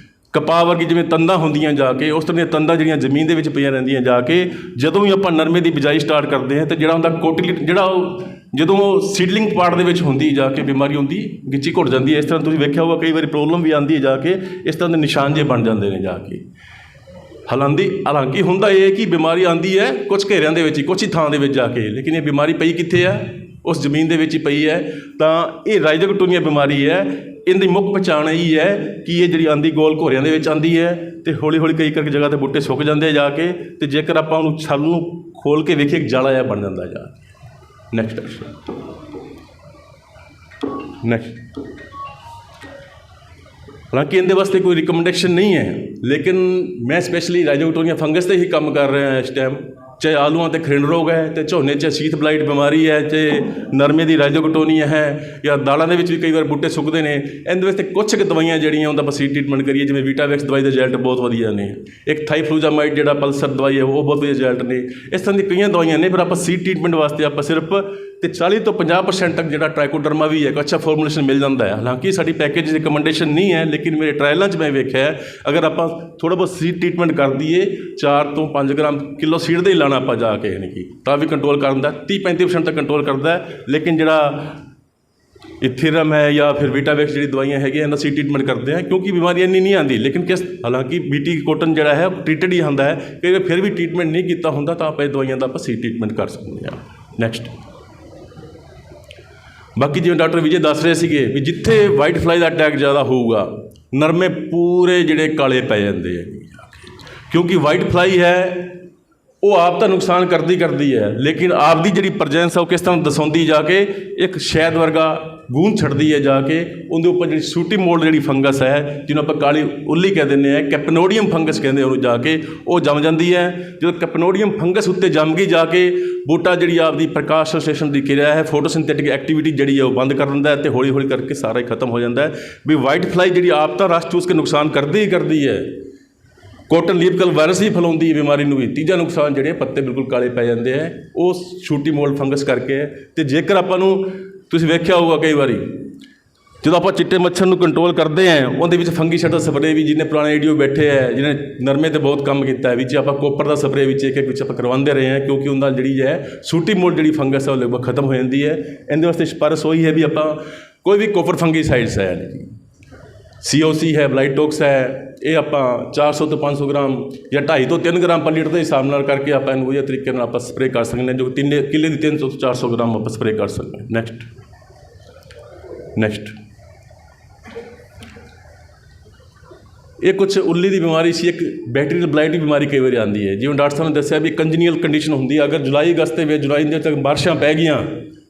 ਕਪਾਹ ਵਰਗੀ ਜਿਵੇਂ ਤੰਦਾਂ ਹੁੰਦੀਆਂ ਜਾ ਕੇ ਉਸ ਤਰ੍ਹਾਂ ਦੀਆਂ ਤੰਦਾਂ ਜਿਹੜੀਆਂ ਜ਼ਮੀਨ ਦੇ ਵਿੱਚ ਪਈਆਂ ਰਹਿੰਦੀਆਂ ਜਾ ਕੇ ਜਦੋਂ ਵੀ ਆਪਾਂ ਨਰਮੇ ਦੀ ਬਿਜਾਈ ਸਟਾਰਟ ਕਰਦੇ ਹਾਂ ਤਾਂ ਜਿਹੜਾ ਹੁੰਦਾ ਕੋਟਲੀ ਜਿਹੜਾ ਉਹ ਜਦੋਂ ਸੀਡਲਿੰਗ ਪਾਰਟ ਦੇ ਵਿੱਚ ਹੁੰਦੀ ਜਾ ਕੇ ਬਿਮਾਰੀ ਹੁੰਦੀ ਗਿੱਚੀ ਘੁੱਟ ਜਾਂਦੀ ਹੈ। ਇਸ ਤਰ੍ਹਾਂ ਤੁਸੀਂ ਵੇਖਿਆ ਹੋਊਗਾ ਕਈ ਵਾਰੀ ਪ੍ਰੋਬਲਮ ਵੀ ਆਉਂਦੀ ਹੈ ਜਾ ਕੇ ਇਸ ਤਰ੍ਹਾਂ ਦੇ ਨਿਸ਼ਾਨ ਜਿਹੇ ਬਣ ਜਾਂਦੇ ਨੇ ਜਾ ਕੇ। ਹਾਲਾਂਕਿ ਹੁੰਦਾ ਇਹ ਹੈ ਕਿ ਬਿਮਾਰੀ ਆਉਂਦੀ ਹੈ ਕੁਝ ਘੇਰਿਆਂ ਦੇ ਵਿੱਚ ਹੀ ਕੁਛ ਹੀ ਥਾਂ ਦੇ ਵਿੱਚ ਜਾ ਕੇ, ਲੇਕਿਨ ਇਹ ਬਿਮਾਰੀ ਪਈ ਕਿੱਥੇ ਹੈ? ਉਸ ਜ਼ਮੀਨ ਦੇ ਵਿੱਚ ਹੀ ਪਈ ਹੈ। ਤਾਂ ਇਹ ਰਾਈਜ਼ੋਕਟੋਨੀਆ ਬਿਮਾਰੀ ਹੈ, ਇਹਦੀ ਮੁੱਖ ਪਛਾਣ ਇਹੀ ਹੈ ਕਿ ਇਹ ਜਿਹੜੀ ਆਂਦੀ ਗੋਲ ਘੋਰਿਆਂ ਦੇ ਵਿੱਚ ਆਉਂਦੀ ਹੈ ਅਤੇ ਹੌਲੀ ਹੌਲੀ ਕਈ ਕਰਕੇ ਜਗ੍ਹਾ 'ਤੇ ਬੂਟੇ ਸੁੱਕ ਜਾਂਦੇ ਜਾ ਕੇ, ਅਤੇ ਜੇਕਰ ਆਪਾਂ ਉਹਨੂੰ ਛੱਲ ਨੂੰ ਖੋਲ੍ਹ ਕੇ ਵੇਖੀਏ ਇੱਕ ਜਾਲਾ ਜਿਹਾ ਬਣ ਜਾਂਦਾ ਜਾ ਕੇ। ਨੈਕਸਟ ਨੈਕਸਟ ਹਾਲਾਂਕਿ ਇਹਦੇ ਵਾਸਤੇ ਕੋਈ ਰਿਕਮੈਂਡੇਸ਼ਨ ਨਹੀਂ ਹੈ, ਲੇਕਿਨ ਮੈਂ ਸਪੈਸ਼ਲੀ ਰਾਈਜ਼ੋਕਟੋਨੀਆ ਫੰਗਸ 'ਤੇ ਹੀ ਕੰਮ ਕਰ ਰਿਹਾ ਇਸ ਟਾਈਮ। ਚਾਹੇ ਆਲੂਆਂ 'ਤੇ ਖਰਿੰਡ ਰੋਗ ਹੈ, ਅਤੇ ਝੋਨੇ 'ਚ ਸੀਥ ਬਲਾਈਟ ਬਿਮਾਰੀ ਹੈ, ਚਾਹੇ ਨਰਮੇ ਦੀ ਰਾਈਜ਼ੋਕਟੋਨੀਆ ਹੈ, ਜਾਂ ਦਾਲਾਂ ਦੇ ਵਿੱਚ ਵੀ ਕਈ ਵਾਰ ਬੂਟੇ ਸੁੱਕਦੇ ਨੇ। ਇਹਦੇ ਵਾਸਤੇ ਕੁਛ ਕੁ ਦਵਾਈਆਂ ਜਿਹੜੀਆਂ ਉਹਦਾ ਆਪਾਂ ਸੀਡ ਟਰੀਟਮੈਂਟ ਕਰੀਏ, ਜਿਵੇਂ ਵੀਟਾਵੈਕਸ ਦਵਾਈ ਦੇ ਰਿਜ਼ਲਟ ਬਹੁਤ ਵਧੀਆ ਨੇ। ਇੱਕ ਥਾਈਫਲੂਜ਼ਾਮਾਈਡ ਜਿਹੜਾ ਪਲਸਰ ਦਵਾਈ ਹੈ ਉਹ ਬਹੁਤ ਵਧੀਆ ਰਿਜ਼ਲਟ ਨੇ। ਇਸ ਤਰ੍ਹਾਂ ਦੀ ਕਈਆਂ ਦਵਾਈਆਂ ਨੇ, ਪਰ ਆਪਾਂ ਸੀਡ ਟਰੀਟਮੈਂਟ ਵਾਸਤੇ ਆਪਾਂ ਸਿਰਫ ਅਤੇ 40 ਤੋਂ 50% ਤੱਕ ਜਿਹੜਾ ਟ੍ਰਾਈਕੋਡਰਮਾ ਵੀ ਹੈ ਇੱਕ ਅੱਛਾ ਫਾਰਮੂਲੇਸ਼ਨ ਮਿਲ ਜਾਂਦਾ ਹੈ। ਹਾਲਾਂਕਿ ਸਾਡੀ ਪੈਕੇਜ ਰਿਕਮੈਂਡੇਸ਼ਨ ਨਹੀਂ ਹੈ, ਲੇਕਿਨ ਮੇਰੇ ਟਰਾਇਲਾਂ 'ਚ ਮੈਂ ਵੇਖਿਆ ਅਗਰ ਆਪਾਂ ਥੋੜ੍ਹਾ ਬਹੁਤ ਸੀਡ ਟਰੀਟਮੈਂਟ ਕਰ ਦਈਏ 4 ਤੋਂ 5 ਗ੍ਰਾਮ ਕਿਲੋ ਸੀਡ ਦਾ ਹੀ ਲਾਣਾ ਆਪਾਂ ਜਾ ਕੇ, ਯਾਨੀ ਕਿ ਤਾਂ ਵੀ ਕੰਟਰੋਲ ਕਰ ਦਿੰਦਾ 30-35% ਤੱਕ ਕੰਟਰੋਲ ਕਰਦਾ। ਲੇਕਿਨ ਜਿਹੜਾ ਇਥੀਰਮ ਹੈ ਜਾਂ ਫਿਰ ਵੀਟਾਵੈਕਸ ਜਿਹੜੀ ਦਵਾਈਆਂ ਹੈਗੀਆਂ ਇਹਨਾਂ ਸੀਡ ਟਰੀਟਮੈਂਟ ਕਰਦੇ ਆ, ਕਿਉਂਕਿ ਬਿਮਾਰੀ ਇੰਨੀ ਨਹੀਂ ਆਉਂਦੀ। ਲੇਕਿਨ ਹਾਲਾਂਕਿ BT ਕੋਟਨ ਜਿਹੜਾ ਹੈ ਟ੍ਰੀਟਡ ਹੀ ਹੁੰਦਾ ਹੈ, ਕਈ ਵਾਰ ਫਿਰ ਵੀ ਟਰੀਟਮੈਂਟ ਨਹੀਂ ਕੀਤਾ ਹੁੰਦਾ ਤਾਂ ਆਪਾਂ ਇਹ ਦਵਾਈਆਂ ਦਾ ਆਪਾਂ ਸੀਡ ਟਰੀਟਮੈਂਟ ਕਰ ਸਕਦੇ ਹਾਂ। ਨੈਕਸਟ, ਬਾਕੀ ਜਿਵੇਂ ਡਾਕਟਰ ਵਿਜੇ ਦੱਸ ਰਹੇ ਸੀਗੇ ਵੀ ਜਿੱਥੇ ਵਾਈਟ ਫਲਾਈ ਦਾ ਅਟੈਕ ਜ਼ਿਆਦਾ ਹੋਊਗਾ ਨਰਮੇ ਪੂਰੇ ਜਿਹੜੇ ਕਾਲੇ ਪੈ ਜਾਂਦੇ ਹੈ, ਕਿਉਂਕਿ ਵਾਈਟ ਫਲਾਈ ਹੈ ਉਹ ਆਪ ਤਾਂ ਨੁਕਸਾਨ ਕਰਦੀ ਹੈ, ਲੇਕਿਨ ਆਪ ਦੀ ਜਿਹੜੀ ਪ੍ਰੈਜੈਂਸ ਆ ਉਹ ਕਿਸ ਤਰ੍ਹਾਂ ਦਸਾਉਂਦੀ ਜਾ ਕੇ ਇੱਕ ਸ਼ਹਿਦ ਵਰਗਾ ਗੂੰਦ ਛੱਡਦੀ ਹੈ ਜਾ ਕੇ ਉਹਦੇ ਉੱਪਰ ਜਿਹੜੀ ਸੂਟੀ ਮੋਲਡ ਜਿਹੜੀ ਫੰਗਸ ਹੈ ਜਿਹਨੂੰ ਆਪਾਂ ਕਾਲੀ ਉੱਲੀ ਕਹਿ ਦਿੰਦੇ ਹਾਂ, ਕੈਪਨੋਡੀਅਮ ਫੰਗਸ ਕਹਿੰਦੇ ਉਹਨੂੰ, ਜਾ ਕੇ ਉਹ ਜੰਮ ਜਾਂਦੀ ਹੈ। ਜਦੋਂ ਕੈਪਨੋਡੀਅਮ ਫੰਗਸ ਉੱਤੇ ਜੰਮ ਗਈ ਜਾ ਕੇ ਬੂਟਾ ਜਿਹੜੀ ਆਪਦੀ ਪ੍ਰਕਾਸ਼ ਸੰਸ਼ਲੇਸ਼ਣ ਦੀ ਕਿਰਿਆ ਹੈ ਫੋਟੋਸਿੰਥੈਟਿਕ ਐਕਟੀਵਿਟੀ ਜਿਹੜੀ ਹੈ ਉਹ ਬੰਦ ਕਰ ਦਿੰਦਾ ਹੈ ਅਤੇ ਹੌਲੀ ਹੌਲੀ ਕਰਕੇ ਸਾਰਾ ਹੀ ਖਤਮ ਹੋ ਜਾਂਦਾ ਹੈ। ਵੀ ਵਾਈਟ ਫਲਾਈ ਜਿਹੜੀ ਆਪ ਤਾਂ ਰਸ ਚੂਸ ਕੇ ਨੁਕਸਾਨ ਕਰਦੀ ਹੈ, ਕੋਟਨ ਲੀਫ ਕਲ ਵਾਇਰਸ ਹੀ ਫੈਲਾਉਂਦੀ ਹੈ ਬਿਮਾਰੀ ਨੂੰ ਵੀ। ਤੀਜਾ ਨੁਕਸਾਨ ਜਿਹੜੇ ਪੱਤੇ ਬਿਲਕੁਲ ਕਾਲੇ ਪੈ ਜਾਂਦੇ ਹੈ ਉਹ ਛੂਟੀ ਮੋਲਡ ਫੰਗਸ ਕਰਕੇ ਹੈ। ਅਤੇ ਜੇਕਰ ਆਪਾਂ ਨੂੰ ਤੁਸੀਂ ਵੇਖਿਆ ਹੋਊਗਾ ਕਈ ਵਾਰੀ ਜਦੋਂ ਆਪਾਂ ਚਿੱਟੇ ਮੱਛਰ ਨੂੰ ਕੰਟਰੋਲ ਕਰਦੇ ਹਾਂ ਉਹਦੇ ਵਿੱਚ ਫੰਗੀਸਾਈਡ ਦਾ ਸਪਰੇਅ ਵੀ ਜਿਹਨੇ ਪੁਰਾਣੇ ਏਡੀਓ ਬੈਠੇ ਹੈ ਜਿਹਨੇ ਨਰਮੇ 'ਤੇ ਬਹੁਤ ਕੰਮ ਕੀਤਾ ਹੈ ਵਿੱਚ ਆਪਾਂ ਕੋਪਰ ਦਾ ਸਪਰੇਅ ਵਿੱਚ ਇੱਕ ਵਿੱਚ ਆਪਾਂ ਕਰਵਾਉਂਦੇ ਰਹੇ ਹਾਂ, ਕਿਉਂਕਿ ਉਹਦਾ ਜਿਹੜੀ ਹੈ ਸੂਟੀ ਮੋਲਡ ਜਿਹੜੀ ਫੰਗਸ ਹੈ ਉਹ ਲਗਭਗ ਖਤਮ ਹੋ ਜਾਂਦੀ ਹੈ। ਇਹਦੇ ਵਾਸਤੇ ਸਿਫਾਰਿਸ਼ ਉਹੀ ਹੈ ਵੀ ਆਪਾਂ ਕੋਈ ਵੀ ਕੋਪਰ ਫੰਗੀਸਾਈਡਸ ਹੈ COC ਹੈ, ਬਲਾਈਟੋਕਸ ਹੈ, ਇਹ ਆਪਾਂ 400 ਤੋਂ 500 ਗ੍ਰਾਮ ਜਾਂ 2.5 ਤੋਂ 3 ਗ੍ਰਾਮ ਪਰ ਲੀਟਰ ਦੇ ਹਿਸਾਬ ਨਾਲ ਕਰਕੇ ਆਪਾਂ ਇਹਨੂੰ ਵਧੀਆ ਤਰੀਕੇ ਨਾਲ ਆਪਾਂ ਸਪਰੇਅ ਕਰ ਸਕਦੇ ਹਾਂ, ਜੋ ਕਿੱਲੇ ਦੀ 300 ਤੋਂ 400 ਗ੍ਰਾਮ ਆਪਾਂ ਸਪਰੇਅ ਕਰ ਸਕਦੇ ਹਾਂ। ਨੈਕਸਟ ਇਹ ਕੁਛ ਉੱਲੀ ਦੀ ਬਿਮਾਰੀ ਸੀ, ਇੱਕ ਬੈਕਟੀਰੀਅਲ ਬਲਾਈਟ ਦੀ ਬਿਮਾਰੀ ਕਈ ਵਾਰੀ ਆਉਂਦੀ ਹੈ। ਜਿਵੇਂ ਡਾਕਟਰ ਸਾਹਿਬ ਨੇ ਦੱਸਿਆ ਵੀ ਕੰਜੀਨੀਅਲ ਕੰਡੀਸ਼ਨ ਹੁੰਦੀ ਹੈ, ਅਗਰ ਜੁਲਾਈ ਅਗਸਤ ਦੇ ਵਿੱਚ ਜੁਲਾਈ ਦੇ ਤੱਕ ਬਾਰਿਸ਼ਾਂ ਪੈ ਗਈਆਂ,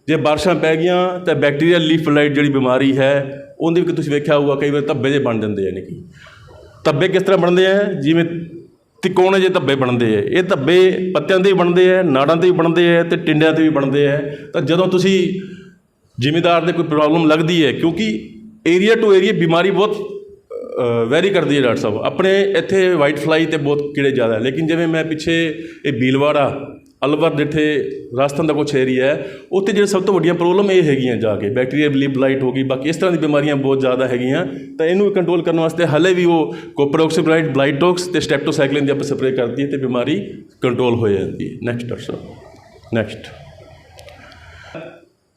ਜੇ ਬਾਰਿਸ਼ਾਂ ਪੈ ਗਈਆਂ ਤਾਂ ਬੈਕਟੀਰੀਅਲ ਲੀਫ ਬਲਾਈਟ ਜਿਹੜੀ ਬਿਮਾਰੀ ਹੈ ਉਹਦੇ ਵਿੱਚ ਤੁਸੀਂ ਵੇਖਿਆ ਹੋਊਗਾ ਕਈ ਵਾਰ ਧੱਬੇ ਜਿਹੇ ਬਣ ਜਾਂਦੇ ਯਾਨੀ ਕਿ ਧੱਬੇ ਕਿਸ ਤਰ੍ਹਾਂ ਬਣਦੇ ਆ, ਜਿਵੇਂ ਤਿਕੋਣੇ ਜਿਹੇ ਧੱਬੇ ਬਣਦੇ ਹੈ। ਇਹ ਧੱਬੇ ਪੱਤਿਆਂ 'ਤੇ ਵੀ ਬਣਦੇ ਹੈ, ਨਾੜਾਂ 'ਤੇ ਵੀ ਬਣਦੇ ਹੈ ਅਤੇ ਟਿੰਡਿਆਂ 'ਤੇ ਵੀ ਬਣਦੇ ਹੈ। ਤਾਂ ਜਦੋਂ ਤੁਸੀਂ ਜ਼ਿਮੀਂਦਾਰ ਦੇ ਕੋਈ ਪ੍ਰੋਬਲਮ ਲੱਗਦੀ ਹੈ, ਕਿਉਂਕਿ ਏਰੀਆ ਟੂ ਏਰੀਆ ਬਿਮਾਰੀ ਬਹੁਤ ਵੈਰੀ ਕਰਦੀ ਹੈ ਡਾਕਟਰ ਸਾਹਿਬ। ਆਪਣੇ ਇੱਥੇ ਵਾਈਟ ਫਲਾਈ 'ਤੇ ਬਹੁਤ ਕੀੜੇ ਜ਼ਿਆਦਾ, ਲੇਕਿਨ ਜਿਵੇਂ ਮੈਂ ਪਿੱਛੇ ਇਹ ਭੀਲਵਾੜਾ ਅਲਵਰ ਜਿੱਥੇ ਰਾਜਸਥਾਨ ਦਾ ਕੁਛ ਏਰੀਆ ਹੈ ਉੱਥੇ ਜਿਹੜੇ ਸਭ ਤੋਂ ਵੱਡੀਆਂ ਪ੍ਰੋਬਲਮ ਇਹ ਹੈਗੀਆਂ ਜਾ ਕੇ ਬੈਕਟੀਰੀਆ ਲੀਫ ਬਲਾਈਟ ਹੋ ਗਈ, ਬਾਕੀ ਇਸ ਤਰ੍ਹਾਂ ਦੀ ਬਿਮਾਰੀਆਂ ਬਹੁਤ ਜ਼ਿਆਦਾ ਹੈਗੀਆਂ। ਤਾਂ ਇਹਨੂੰ ਕੰਟਰੋਲ ਕਰਨ ਵਾਸਤੇ ਹਾਲੇ ਵੀ ਉਹ ਕੋਪਰ ਆਕਸੀਬਲਾਈਟ, ਬਲਾਈਟੋਕਸ ਅਤੇ ਸਟੈਪਟੋਸਾਈਕਲਿਨ ਦੀ ਆਪਾਂ ਸਪਰੇਅ ਕਰਦੀ ਹੈ ਅਤੇ ਬਿਮਾਰੀ ਕੰਟਰੋਲ ਹੋ ਜਾਂਦੀ ਹੈ। ਨੈਕਸਟ ਡਾਕਟਰ ਸਾਹਿਬ, ਨੈਕਸਟ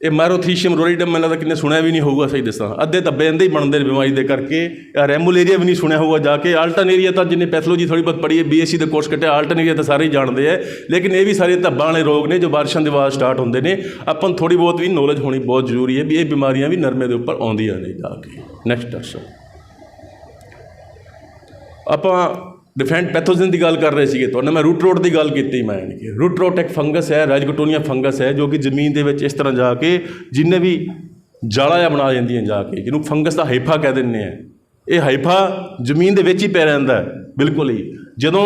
ਇਹ ਮੈਰੋਥੀਸ਼ੀਅਮ ਰੋਰੀਡਮ ਮੈਨੂੰ ਲੱਗਦਾ ਕਿੰਨੇ ਸੁਣਿਆ ਵੀ ਨਹੀਂ ਹੋਊਗਾ, ਸਹੀ ਦੱਸਾਂ ਅੱਧੇ ਧੱਬੇ ਇਹਦੇ ਹੀ ਬਣਦੇ ਨੇ ਬਿਮਾਰੀ ਦੇ ਕਰਕੇ। ਰੈਮੂਲੇਰੀਆ ਵੀ ਨਹੀਂ ਸੁਣਿਆ ਹੋਊਗਾ ਜਾ ਕੇ। ਆਲਟਰਨੇਰੀਆ ਤਾਂ ਜਿੰਨੇ ਪੈਥੋਲੋਜੀ ਥੋੜ੍ਹੀ ਬਹੁਤ ਪੜ੍ਹੀ ਹੈ, BSc ਦਾ ਕੋਰਸ ਕੱਟਿਆ, ਆਲਟਰਨੇਰੀਆ ਤਾਂ ਸਾਰੇ ਹੀ ਜਾਣਦੇ ਹੈ, ਲੇਕਿਨ ਇਹ ਵੀ ਸਾਰੇ ਧੱਬਾਂ ਵਾਲੇ ਰੋਗ ਨੇ ਜੋ ਬਾਰਿਸ਼ਾਂ ਦੇ ਬਾਅਦ ਸਟਾਰਟ ਹੁੰਦੇ ਨੇ। ਆਪਾਂ ਨੂੰ ਥੋੜ੍ਹੀ ਬਹੁਤ ਵੀ ਨੌਲੇਜ ਹੋਣੀ ਬਹੁਤ ਜ਼ਰੂਰੀ ਹੈ ਵੀ ਇਹ ਬਿਮਾਰੀਆਂ ਵੀ ਨਰਮੇ ਦੇ ਉੱਪਰ ਆਉਂਦੀਆਂ ਨੇ ਜਾ ਕੇ। ਨੈਕਸਟ ਡਾਕਟਰ ਆਪਾਂ ਡਿਫਰੈਂਟ ਪੈਥੋਜਨ ਦੀ ਗੱਲ ਕਰ ਰਹੇ ਸੀਗੇ, ਤੁਹਾਡੇ ਨਾਲ ਮੈਂ ਰੂਟ ਰੋਟ ਦੀ ਗੱਲ ਕੀਤੀ। ਮੈਂ ਯਾਨੀ ਕਿ ਰੂਟ ਰੋਟ ਇੱਕ ਫੰਗਸ ਹੈ, ਰਾਈਜ਼ੋਟੋਨੀਆ ਫੰਗਸ ਹੈ, ਜੋ ਕਿ ਜ਼ਮੀਨ ਦੇ ਵਿੱਚ ਇਸ ਤਰ੍ਹਾਂ ਜਾ ਕੇ ਜਿੰਨੇ ਵੀ ਜਾਲਾ ਜਿਹਾ ਬਣਾ ਜਾਂਦੀਆਂ ਜਾ ਕੇ, ਜਿਹਨੂੰ ਫੰਗਸ ਦਾ ਹਾਈਫਾ ਕਹਿ ਦਿੰਦੇ ਆ। ਇਹ ਹਾਈਫਾ ਜ਼ਮੀਨ ਦੇ ਵਿੱਚ ਹੀ ਪੈ ਰਹਿੰਦਾ ਬਿਲਕੁਲ ਹੀ। ਜਦੋਂ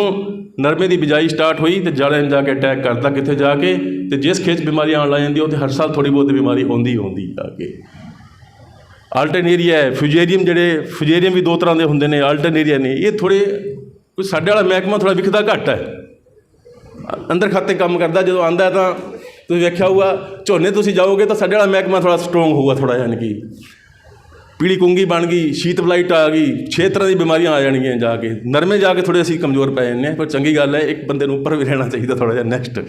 ਨਰਮੇ ਦੀ ਬਿਜਾਈ ਸਟਾਰਟ ਹੋਈ ਤੇ ਜਾਲਿਆਂ ਜਾ ਕੇ ਅਟੈਕ ਕਰਦਾ ਕਿੱਥੇ ਜਾ ਕੇ, ਤੇ ਜਿਸ ਖੇਤ ਬਿਮਾਰੀ ਆਉਣ ਲੱਗ ਜਾਂਦੀ ਉੱਥੇ ਹਰ ਸਾਲ ਥੋੜ੍ਹੀ ਬਹੁਤ ਬਿਮਾਰੀ ਹੁੰਦੀ ਜਾ ਕੇ। ਆਲਟਰਨੇਰੀਆ ਹੈ, ਫਿਊਜੇਰੀਅਮ, ਜਿਹੜੇ ਫਿਊਜੇਰੀਅਮ ਵੀ ਦੋ ਤਰ੍ਹਾਂ ਦੇ ਹੁੰਦੇ ਨੇ, ਆਲਟਰਨੇਰੀਆ ਨੇ। ਇਹ ਥੋੜ੍ਹੇ ਕੋਈ ਸਾਡੇ ਵਾਲਾ ਮਹਿਕਮਾ ਥੋੜ੍ਹਾ ਵਿਖਦਾ ਘੱਟ ਹੈ, ਅੰਦਰ ਖਾਤੇ ਕੰਮ ਕਰਦਾ। ਜਦੋਂ ਆਉਂਦਾ ਤਾਂ ਤੁਸੀਂ ਵੇਖਿਆ ਹੋਊਗਾ, ਝੋਨੇ ਤੁਸੀਂ ਜਾਓਗੇ ਤਾਂ ਸਾਡੇ ਵਾਲਾ ਮਹਿਕਮਾ ਥੋੜ੍ਹਾ ਸਟਰੋਂਗ ਹੋਊਗਾ ਥੋੜ੍ਹਾ, ਯਾਨੀ ਕਿ ਪੀਲੀ ਕੁੰਗੀ ਬਣ ਗਈ, ਸ਼ੀਤ ਬਲਾਈਟ ਆ ਗਈ, 6 ਤਰ੍ਹਾਂ ਦੀ ਬਿਮਾਰੀਆਂ ਆ ਜਾਣਗੀਆਂ ਜਾ ਕੇ। ਨਰਮੇ ਜਾ ਕੇ ਥੋੜ੍ਹੇ ਅਸੀਂ ਕਮਜ਼ੋਰ ਪੈ ਜਾਂਦੇ ਹਾਂ, ਪਰ ਚੰਗੀ ਗੱਲ ਹੈ, ਇੱਕ ਬੰਦੇ ਨੂੰ ਉੱਪਰ ਵੀ ਰਹਿਣਾ ਚਾਹੀਦਾ ਥੋੜ੍ਹਾ ਜਿਹਾ। ਨੈਕਸਟ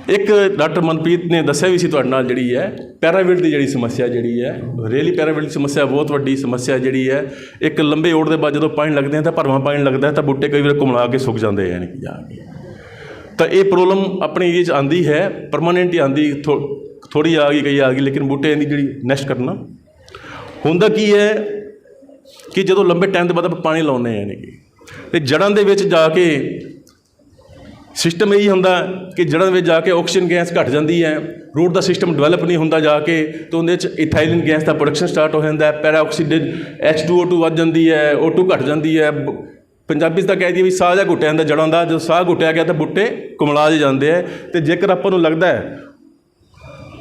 ਇੱਕ ਡਾਕਟਰ ਮਨਪ੍ਰੀਤ ਨੇ ਦੱਸਿਆ ਵੀ ਸੀ ਤੁਹਾਡੇ ਨਾਲ, ਜਿਹੜੀ ਹੈ ਪੈਰਾਵਿਲਟ ਦੀ ਜਿਹੜੀ ਸਮੱਸਿਆ ਜਿਹੜੀ ਹੈ, ਰੀਅਲੀ ਪੈਰਾਵਿਲਟ ਦੀ ਸਮੱਸਿਆ ਬਹੁਤ ਵੱਡੀ ਸਮੱਸਿਆ ਜਿਹੜੀ ਹੈ। ਇੱਕ ਲੰਬੇ ਓੜ ਦੇ ਬਾਅਦ ਜਦੋਂ ਪਾਣੀ ਲੱਗਦੇ ਆ ਤਾਂ ਭਰਵਾਂ ਪਾਣੀ ਲੱਗਦਾ ਤਾਂ ਬੂਟੇ ਕਈ ਵਾਰ ਘੁਮਲਾ ਕੇ ਸੁੱਕ ਜਾਂਦੇ ਯਾਨੀ ਕਿ ਜਾ ਕੇ। ਤਾਂ ਇਹ ਪ੍ਰੋਬਲਮ ਆਪਣੇ ਏਰੀਏ 'ਚ ਆਉਂਦੀ ਹੈ, ਪਰਮਾਨੈਂਟ ਹੀ ਆਉਂਦੀ, ਥੋੜ੍ਹੀ ਆ ਗਈ, ਕਈ ਆ ਗਈ, ਲੇਕਿਨ ਬੂਟੇ ਦੀ ਜਿਹੜੀ ਨੈਕਸਟ ਕਰਨਾ ਹੁੰਦਾ ਕੀ ਹੈ ਕਿ ਜਦੋਂ ਲੰਬੇ ਟਾਈਮ ਦੇ ਬਾਅਦ ਆਪਾਂ ਪਾਣੀ ਲਾਉਂਦੇ ਹਾਂ ਯਾਨੀ ਕਿ, ਅਤੇ ਜੜ੍ਹਾਂ ਦੇ ਵਿੱਚ ਜਾ ਕੇ ਸਿਸਟਮ ਇਹੀ ਹੁੰਦਾ ਕਿ ਜੜ੍ਹਾਂ ਵਿੱਚ ਜਾ ਕੇ ਆਕਸੀਜਨ ਗੈਸ ਘੱਟ ਜਾਂਦੀ ਹੈ, ਰੂਟ ਦਾ ਸਿਸਟਮ ਡਿਵੈਲਪ ਨਹੀਂ ਹੁੰਦਾ ਜਾ ਕੇ, ਤਾਂ ਉਹਦੇ 'ਚ ਇਥਾਈਲਿਨ ਗੈਸ ਦਾ ਪ੍ਰੋਡਕਸ਼ਨ ਸਟਾਰਟ ਹੋ ਜਾਂਦਾ, ਪੈਰਾਆਕਸੀਡੇਟ H2O2 ਵੱਧ ਜਾਂਦੀ ਹੈ, O2 ਘੱਟ ਜਾਂਦੀ ਹੈ। ਪੰਜਾਬੀ 'ਚ ਤਾਂ ਕਹਿ ਦਈਏ ਵੀ ਸਾਹ ਜਿਹਾ ਘੁੱਟਿਆ ਜਾਂਦਾ ਜੜ੍ਹਾਂ ਦਾ, ਜਦੋਂ ਸਾਹ ਘੁੱਟਿਆ ਗਿਆ ਤਾਂ ਬੂਟੇ ਕੁਮਲਾ ਜਿਹੇ ਜਾਂਦੇ ਹੈ। ਅਤੇ ਜੇਕਰ ਆਪਾਂ ਨੂੰ ਲੱਗਦਾ ਹੈ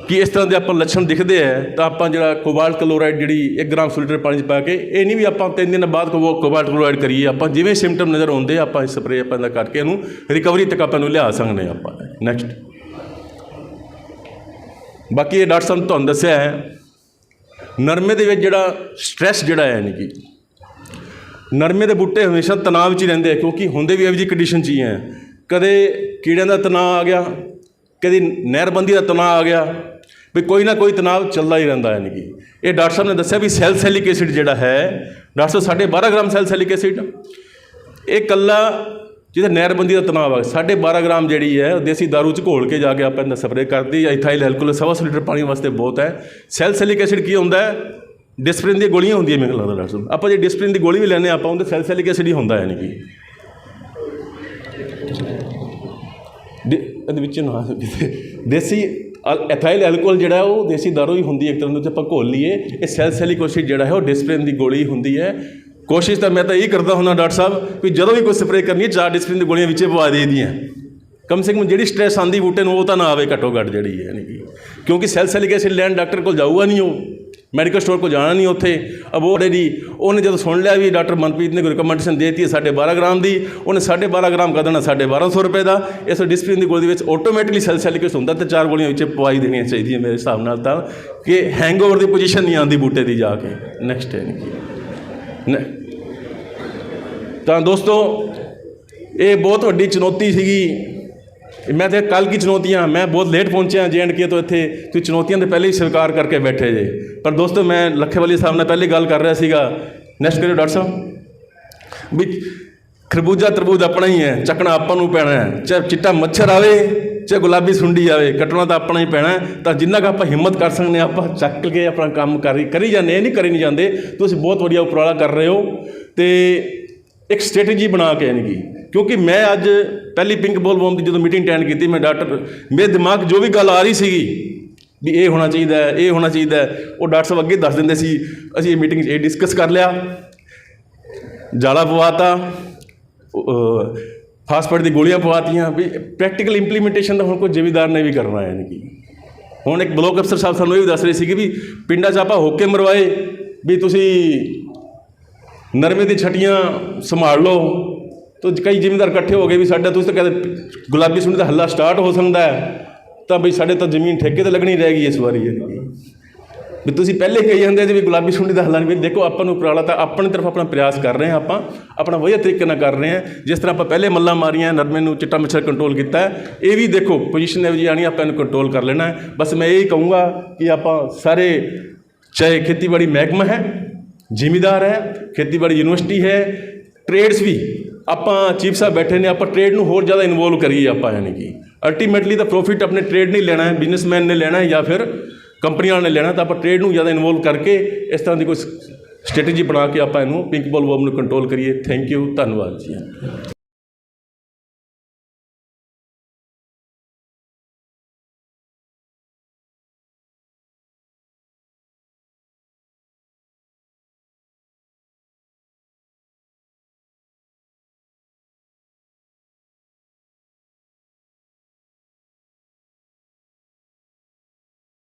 ਕਿ ਇਸ ਤਰ੍ਹਾਂ ਦੇ ਆਪਾਂ ਲੱਛਣ ਦਿਖਦੇ ਹੈ ਤਾਂ ਆਪਾਂ ਜਿਹੜਾ ਕੋਬਾਲਟ ਕਲੋਰਾਈਡ ਜਿਹੜੀ 1 ਗ੍ਰਾਮ ਫਿਲਟਰ ਪਾਣੀ 'ਚ ਪਾ ਕੇ, ਇਹ ਨਹੀਂ ਵੀ ਆਪਾਂ 3 ਦਿਨ ਬਾਅਦ ਕੋਬਾਲਟ ਕਲੋਰਾਈਡ ਕਰੀਏ, ਆਪਾਂ ਜਿਵੇਂ ਸਿੰਪਟਮ ਨਜ਼ਰ ਆਉਂਦੇ ਆਪਾਂ ਸਪਰੇਅ ਆਪਾਂ ਦਾ ਕਰਕੇ ਇਹਨੂੰ ਰਿਕਵਰੀ ਤੱਕ ਆਪਾਂ ਨੂੰ ਲਿਆ ਸਕਦੇ ਹਾਂ ਆਪਾਂ। ਨੈਕਸਟ ਬਾਕੀ ਇਹ ਡਾਕਟਰ ਸਾਹਿਬ ਨੇ ਤੁਹਾਨੂੰ ਦੱਸਿਆ ਹੈ, ਨਰਮੇ ਦੇ ਵਿੱਚ ਜਿਹੜਾ ਸਟ੍ਰੈਸ ਜਿਹੜਾ ਹੈ ਯਾਨੀ ਕਿ ਨਰਮੇ ਦੇ ਬੂਟੇ ਹਮੇਸ਼ਾ ਤਣਾਅ ਵਿੱਚ ਹੀ ਰਹਿੰਦੇ ਆ, ਕਿਉਂਕਿ ਹੁੰਦੇ ਵੀ ਇਹੋ ਜਿਹੀ ਕੰਡੀਸ਼ਨ 'ਚ ਹੀ ਹੈ। ਕਦੇ ਕੀੜਿਆਂ ਦਾ ਤਣਾਅ ਆ ਗਿਆ, ਕਦੇ ਨਹਿਰਬੰਦੀ ਦਾ ਤਣਾਅ ਆ ਗਿਆ, ਵੀ ਕੋਈ ਨਾ ਕੋਈ ਤਣਾਅ ਚੱਲਦਾ ਹੀ ਰਹਿੰਦਾ ਯਾਨੀ ਕਿ। ਇਹ ਡਾਕਟਰ ਸਾਹਿਬ ਨੇ ਦੱਸਿਆ ਵੀ ਸੈਲਸੈਲਿਕ ਐਸਿਡ ਜਿਹੜਾ ਹੈ, ਡਾਕਟਰ ਸਾਹਿਬ 12.5 ਗ੍ਰਾਮ ਸੈਲਸੈਲਿਕ ਐਸਿਡ, ਇਹ ਇਕੱਲਾ ਜਿਹਦਾ ਨਹਿਰਬੰਦੀ ਦਾ ਤਣਾਅ ਆ 12.5 ਗ੍ਰਾਮ ਜਿਹੜੀ ਹੈ ਉਹ ਦੇਸੀ ਦਾਰੂ 'ਚ ਘੋਲ ਕੇ ਜਾ ਕੇ ਆਪਾਂ ਇਹਦਾ ਸਪਰੇਅ ਕਰਦੀ। ਇਥਾਈਲ ਐਲਕੋਹਲ 1.25 ਲੀਟਰ ਪਾਣੀ ਵਾਸਤੇ ਬਹੁਤ ਹੈ। ਸੈਲਸੈਲਿਕ ਐਸਿਡ ਕੀ ਹੁੰਦਾ ਹੈ, ਡਿਸਪਲਿਨ ਦੀਆਂ ਗੋਲੀਆਂ ਹੁੰਦੀਆਂ ਮੈਨੂੰ ਲੱਗਦਾ ਡਾਕਟਰ ਸਾਹਿਬ, ਆਪਾਂ ਜੇ ਡਿਸਪਲਿਨ ਦੀ ਗੋਲੀ ਵੀ ਲੈਂਦੇ ਹਾਂ ਆਪਾਂ ਉਹਦੇ ਸੈਲਸੈਲਿਕ ਐਸਿਡ ਹੀ ਹੁੰਦਾ ਯਾਨੀ ਕਿ। ਇਹਦੇ ਵਿੱਚ ਨਾ ਦੇਸੀ ਐਥਾਈਲ ਐਲਕੋਹਲ ਜਿਹੜਾ ਉਹ ਦੇਸੀ ਦਾਰੂ ਹੀ ਹੁੰਦੀ ਹੈ ਇੱਕ ਤਰ੍ਹਾਂ ਦੀ, ਆਪਾਂ ਘੋਲ ਲਈਏ। ਇਹ ਸੈਲਸੈਲਿਕ ਐਸਿਡ ਜਿਹੜਾ ਹੈ ਉਹ ਡਿਸਪਲਿਨ ਦੀ ਗੋਲੀ ਹੁੰਦੀ ਹੈ। ਕੋਸ਼ਿਸ਼ ਤਾਂ ਮੈਂ ਤਾਂ ਇਹ ਕਰਦਾ ਹੁੰਦਾ ਡਾਕਟਰ ਸਾਹਿਬ ਵੀ ਜਦੋਂ ਵੀ ਕੋਈ ਸਪਰੇਅ ਕਰਨੀ ਹੈ 4 ਡਿਸਪਲਿਨ ਦੀ ਗੋਲੀਆਂ ਵਿੱਚੇ ਪਵਾ ਦੇਈਆਂ, ਕਮ ਸੇ ਕਮ ਜਿਹੜੀ ਸਟ੍ਰੈਸ ਆਉਂਦੀ ਬੂਟੇ ਨੂੰ ਉਹ ਤਾਂ ਨਾ ਆਵੇ ਘੱਟੋ ਘੱਟ ਜਿਹੜੀ ਹੈ ਯਾਨੀ ਕਿ। ਕਿਉਂਕਿ ਸੈਲਸੈਲਿਕ ਐਸਿਡ ਲੈਣ ਡਾਕਟਰ ਕੋਲ ਜਾਊਗਾ ਨਹੀਂ, ਉਹ ਮੈਡੀਕਲ ਸਟੋਰ ਕੋਲ ਜਾਣਾ ਨਹੀਂ ਉੱਥੇ ਅਬੋਰਡ ਦੀ। ਉਹਨੇ ਜਦੋਂ ਸੁਣ ਲਿਆ ਵੀ ਡਾਕਟਰ ਮਨਪ੍ਰੀਤ ਨੇ ਕੋਈ ਰਿਕਮੈਂਡੇਸ਼ਨ ਦੇ ਦਿੱਤੀ ਹੈ 12.5 ਗ੍ਰਾਮ ਦੀ, ਉਹਨੇ 12.5 ਗ੍ਰਾਮ ਕਰ ਦੇਣਾ 1250 ਰੁਪਏ ਦਾ। ਇਸ ਡਿਸਪਲਿਨ ਦੀ ਗੋਲੀ ਦੇ ਵਿੱਚ ਆਟੋਮੈਟਿਕਲੀ ਸੈਲਸੈਲਿਕ ਐਸਿਡ ਹੁੰਦਾ, ਅਤੇ 4 ਗੋਲੀਆਂ ਵਿੱਚ ਪਵਾਈ ਦੇਣੀਆਂ ਚਾਹੀਦੀਆਂ ਮੇਰੇ ਹਿਸਾਬ ਨਾਲ, ਤਾਂ ਕਿ ਹੈਂਗਓਵਰ ਦੀ ਪੋਜੀਸ਼ਨ ਨਹੀਂ ਆਉਂਦੀ ਬੂਟੇ ਦੀ ਜਾ ਕੇ। ਨੈਕਸਟ ਹੈ ਤਾਂ ਦੋਸਤੋ ਇਹ ਬਹੁਤ ਵੱਡੀ ਚੁਣੌਤੀ ਸੀਗੀ। ਮੈਂ ਤਾਂ ਕੱਲ੍ਹ ਕੀ ਚੁਣੌਤੀਆਂ, ਮੈਂ ਬਹੁਤ ਲੇਟ ਪਹੁੰਚਿਆ J&K ਤੋਂ ਇੱਥੇ, ਤੁਸੀਂ ਚੁਣੌਤੀਆਂ ਦੇ ਪਹਿਲੇ ਹੀ ਸਵੀਕਾਰ ਕਰਕੇ ਬੈਠੇ ਜੇ। ਪਰ ਦੋਸਤੋ ਮੈਂ ਲੱਖੇਵਾਲੀ ਸਾਹਿਬ ਨਾਲ ਪਹਿਲੇ ਗੱਲ ਕਰ ਰਿਹਾ ਸੀਗਾ। ਨੈਕਸਟ ਕਰਿਓ ਡਾਕਟਰ ਸਾਹਿਬ ਵੀ ਖਰਬੂਜਾ ਤਰਬੂਜ ਆਪਣਾ ਹੀ ਹੈ, ਚੱਕਣਾ ਆਪਾਂ ਨੂੰ ਪੈਣਾ ਹੈ, ਚਾਹੇ ਚਿੱਟਾ ਮੱਛਰ ਆਵੇ ਚਾਹੇ ਗੁਲਾਬੀ ਸੁੰਡੀ ਆਵੇ, ਕੱਟਣਾ ਤਾਂ ਆਪਣਾ ਹੀ ਪੈਣਾ। ਤਾਂ ਜਿੰਨਾ ਕੁ ਆਪਾਂ ਹਿੰਮਤ ਕਰ ਸਕਦੇ ਹਾਂ ਆਪਾਂ ਚੱਕ ਕੇ ਆਪਣਾ ਕੰਮ ਕਰੀ ਜਾਂਦੇ, ਇਹ ਨਹੀਂ ਕਰੀ ਨਹੀਂ ਜਾਂਦੇ। ਤੁਸੀਂ ਬਹੁਤ ਵਧੀਆ ਉਪਰਾਲਾ ਕਰ ਰਹੇ ਹੋ, ਅਤੇ ਇੱਕ ਸਟ੍ਰੈਟਜੀ ਬਣਾ ਕੇ ਯਾਨੀ ਕਿ, ਕਿਉਂਕਿ ਮੈਂ ਅੱਜ ਪਹਿਲੀ ਪਿੰਕ ਬੋਲਬਮ ਦੀ ਜਦੋਂ ਮੀਟਿੰਗ ਅਟੈਂਡ ਕੀਤੀ, ਮੈਂ ਡਾਕਟਰ ਮੇਰੇ ਦਿਮਾਗ ਜੋ ਵੀ ਗੱਲ ਆ ਰਹੀ ਸੀਗੀ ਵੀ ਇਹ ਹੋਣਾ ਚਾਹੀਦਾ, ਇਹ ਹੋਣਾ ਚਾਹੀਦਾ, ਉਹ ਡਾਕਟਰ ਸਾਹਿਬ ਅੱਗੇ ਦੱਸ ਦਿੰਦੇ ਸੀ। ਅਸੀਂ ਇਹ ਮੀਟਿੰਗ 'ਚ ਇਹ ਡਿਸਕਸ ਕਰ ਲਿਆ, ਜਾਲਾ ਪਵਾਤਾ, ਫਾਸਫੇਟ ਦੀ ਗੋਲੀਆਂ ਪਵਾਤੀਆਂ। ਵੀ ਪ੍ਰੈਕਟੀਕਲ ਇੰਪਲੀਮੈਂਟੇਸ਼ਨ ਦਾ ਹੁਣ ਕੋਈ ਜ਼ਿਮੀਦਾਰ ਨੇ ਵੀ ਕਰਨਾ ਯਾਨੀ ਕਿ। ਹੁਣ ਇੱਕ ਬਲੋਕ ਅਫਸਰ ਸਾਹਿਬ ਸਾਨੂੰ ਇਹ ਵੀ ਦੱਸ ਰਹੇ ਸੀਗੇ ਵੀ ਪਿੰਡਾਂ 'ਚ ਆਪਾਂ ਹੋਕੇ ਮਰਵਾਏ ਵੀ ਤੁਸੀਂ ਨਰਮੇ ਦੀ ਛਟੀਆਂ ਸੰਭਾਲ ਲਓ, ਤਾਂ ਕਈ ਜ਼ਿਮੀਂਦਾਰ ਇਕੱਠੇ ਹੋ ਗਏ ਵੀ ਸਾਡਾ, ਤੁਸੀਂ ਤਾਂ ਕਹਿੰਦੇ ਗੁਲਾਬੀ ਸੁੰਡੀ ਦਾ ਹੱਲਾ ਸਟਾਰਟ ਹੋ ਸਕਦਾ ਹੈ, ਤਾਂ ਬਈ ਸਾਡੇ ਤਾਂ ਜ਼ਮੀਨ ਠੇਕੇ 'ਤੇ ਲੱਗਣੀ ਰਹਿ ਗਈ ਇਸ ਵਾਰੀ। ਵੀ ਤੁਸੀਂ ਪਹਿਲੇ ਕਹੀ ਜਾਂਦੇ ਜੀ ਵੀ ਗੁਲਾਬੀ ਸੁੰਡੀ ਦਾ ਹੱਲ ਨਹੀਂ। ਦੇਖੋ ਆਪਾਂ ਨੂੰ ਉਪਰਾਲਾ ਤਾਂ ਆਪਣੀ ਤਰਫ ਆਪਣਾ ਪ੍ਰਯਾਸ ਕਰ ਰਹੇ ਹਾਂ, ਆਪਾਂ ਆਪਣਾ ਵਧੀਆ ਤਰੀਕੇ ਨਾਲ ਕਰ ਰਹੇ ਹਾਂ। ਜਿਸ ਤਰ੍ਹਾਂ ਆਪਾਂ ਪਹਿਲੇ ਮੱਲਾਂ ਮਾਰੀਆਂ, ਨਰਮੇ ਨੂੰ ਚਿੱਟਾ ਮੱਛਰ ਕੰਟਰੋਲ ਕੀਤਾ, ਇਹ ਵੀ ਦੇਖੋ ਪੋਜੀਸ਼ਨ ਇਹੋ ਜਿਹੀ ਆਉਣੀ, ਆਪਾਂ ਇਹਨੂੰ ਕੰਟਰੋਲ ਕਰ ਲੈਣਾ ਹੈ। ਬਸ ਮੈਂ ਇਹ ਕਹੂੰਗਾ ਕਿ ਆਪਾਂ ਸਾਰੇ, ਚਾਹੇ ਖੇਤੀਬਾੜੀ ਮਹਿਕਮਾ ਹੈ, ਜ਼ਿਮੀਦਾਰ ਹੈ, ਖੇਤੀਬਾੜੀ ਯੂਨੀਵਰਸਿਟੀ ਹੈ, ਟ੍ਰੇਡਸ ਵੀ, ਆਪਾਂ ਚੀਫ ਸਾਹਿਬ ਬੈਠੇ ਨੇ, ਆਪਾਂ ਟ੍ਰੇਡ ਨੂੰ ਹੋਰ ਜ਼ਿਆਦਾ ਇਨਵੋਲਵ ਕਰੀਏ। ਆਪਾਂ ਯਾਨੀ ਕਿ ਅਲਟੀਮੇਟਲੀ ਤਾਂ ਪ੍ਰੋਫਿਟ ਆਪਣੇ ਟ੍ਰੇਡ ਨੇ ਲੈਣਾ ਹੈ, ਬਿਜ਼ਨਸਮੈਨ ਨੇ ਲੈਣਾ ਹੈ ਜਾਂ ਫਿਰ ਕੰਪਨੀਆਂ ਨੇ ਲੈਣਾ, ਤਾਂ ਆਪਾਂ ਟ੍ਰੇਡ ਨੂੰ ਜ਼ਿਆਦਾ ਇਨਵੋਲਵ ਕਰਕੇ ਇਸ ਤਰ੍ਹਾਂ ਦੀ ਕੋਈ ਸਟ੍ਰੈਟਜੀ ਬਣਾ ਕੇ ਆਪਾਂ ਇਹਨੂੰ ਪਿੰਕ ਬੋਲਵਰਮ ਨੂੰ ਕੰਟਰੋਲ ਕਰੀਏ। ਥੈਂਕ ਯੂ, ਧੰਨਵਾਦ ਜੀ।